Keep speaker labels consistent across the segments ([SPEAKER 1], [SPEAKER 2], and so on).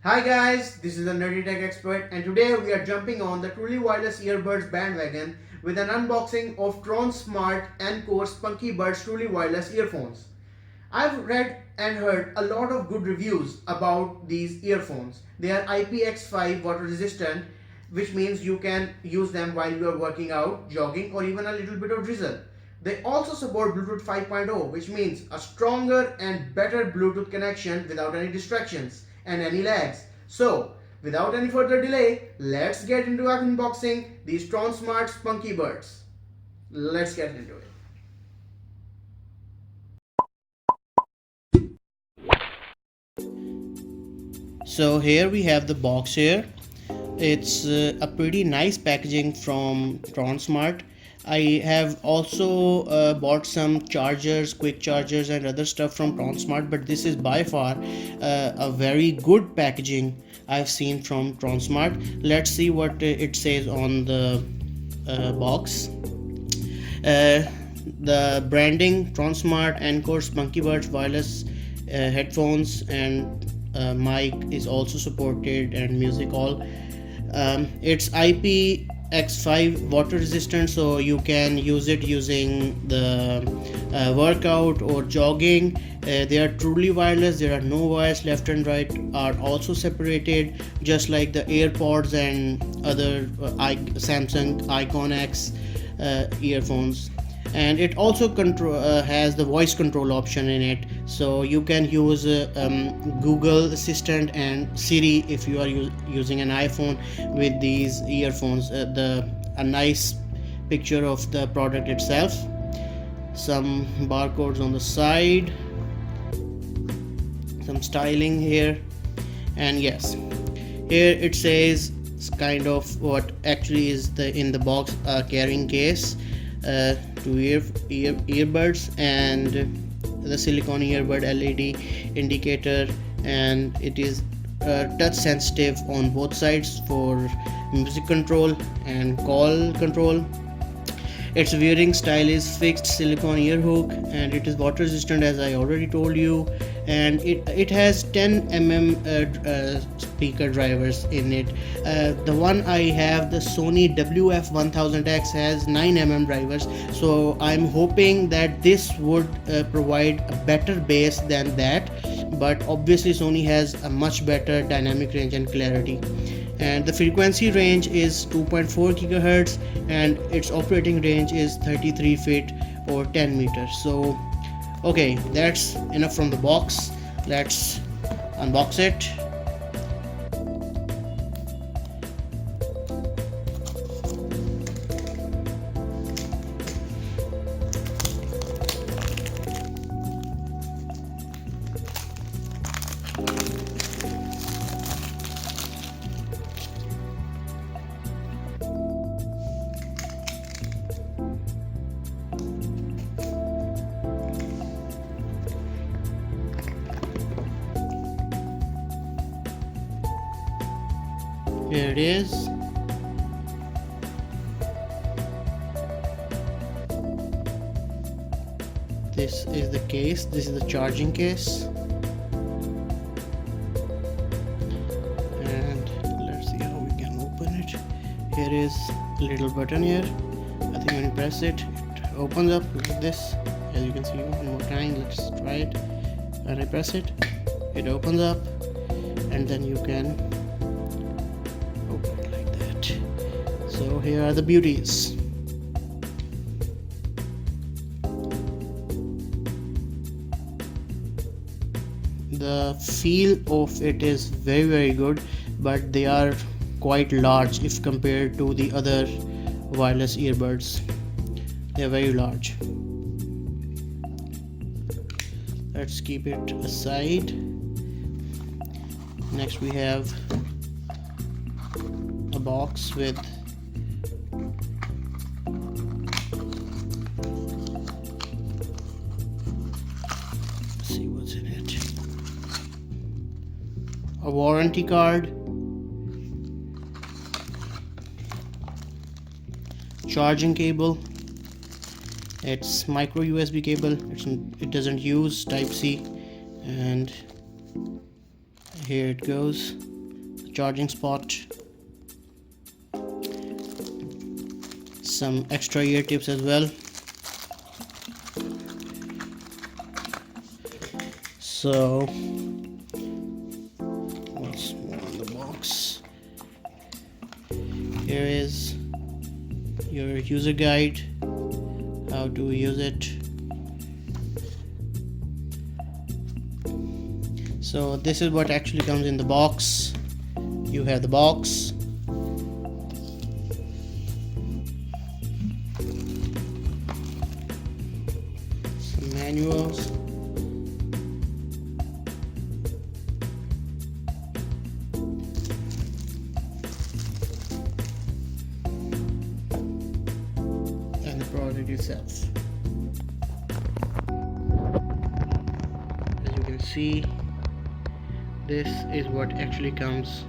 [SPEAKER 1] Hi guys, this is the Nerdy Tech Expert and today we are jumping on the truly wireless earbuds bandwagon with an unboxing of Tronsmart Encore Spunky Buds truly wireless earphones. I've read and heard a lot of good reviews about these earphones. They are IPX5 water resistant, which means you can use them while you are working out, jogging, or even a little bit of drizzle. They also support Bluetooth 5.0, which means a stronger and better Bluetooth connection without any distractions and any lags. So, without any further delay, let's get into unboxing these Tronsmart Spunky Buds. Let's get into it. So here we have the box here. It's a pretty nice packaging from Tronsmart. I have also bought some chargers, quick chargers and other stuff from Tronsmart, but this is by far a very good packaging I've seen from Tronsmart. Let's see what it says on the box. The branding: Tronsmart Encore Spunky Buds wireless headphones, and mic is also supported, and music all. It's IPX5 water resistant, so you can use it using the workout or jogging. They are truly wireless. There are no wires. Left and right are also separated, just like the AirPods and other Samsung Icon X earphones. And it also has the voice control option in it, so you can use Google Assistant and Siri if you are using an iPhone with these earphones. A nice picture of the product itself, some barcodes on the side, some styling here, and yes, here it says kind of what actually is in the box: a carrying case, to earbuds, and the silicone earbud LED indicator, and it is touch sensitive on both sides for music control and call control. Its wearing style is fixed silicone ear hook, and it is water resistant, as I already told you, and it has 10 speaker drivers in it. The one I have, the Sony WF-1000X, has 9 drivers, so I'm hoping that this would provide a better bass than that, but obviously Sony has a much better dynamic range and clarity. And the frequency range is 2.4 gigahertz, and its operating range is 33 feet or 10 meters. So okay, that's enough from the box. Let's unbox it. Here it is. This is the case. This is the charging case. And let's see how we can open it. Here is a little button here. I think when you press it, it opens up like this. As you can see, one more time. Let's try it. When I press it, it opens up, and then you can open it like that. So here are the beauties. The feel of it is very good, but they are quite large if compared to the other wireless earbuds. They are very large. Let's keep it aside. Next we have a box with see what's in it. A warranty card, charging cable. It's micro USB cable. It doesn't use Type C, and Here it goes, the charging spot, some extra ear tips as well. So what's more in the box? Here is your user guide, how to use it. So this is what actually comes in the box. You have the box, some manuals, and the product itself. As you can see, this is what actually comes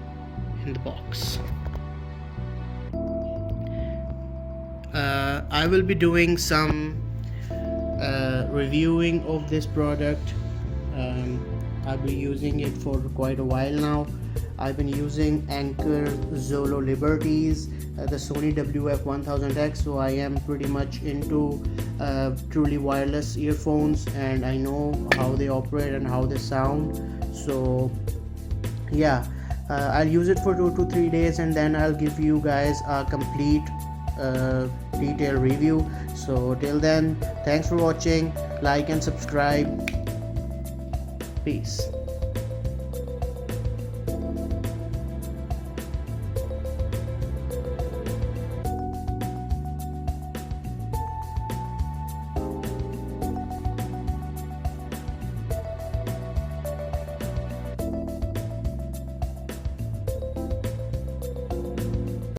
[SPEAKER 1] in the box. I will be doing some reviewing of this product. I'll be using it for quite a while now. I've been using Anker Zolo Liberties, the Sony WF-1000X, so I am pretty much into truly wireless earphones, and I know how they operate and how they sound. So yeah, I'll use it for 2 to 3 days, and then I'll give you guys a complete detailed review. So till then, thanks for watching, like and subscribe. Peace.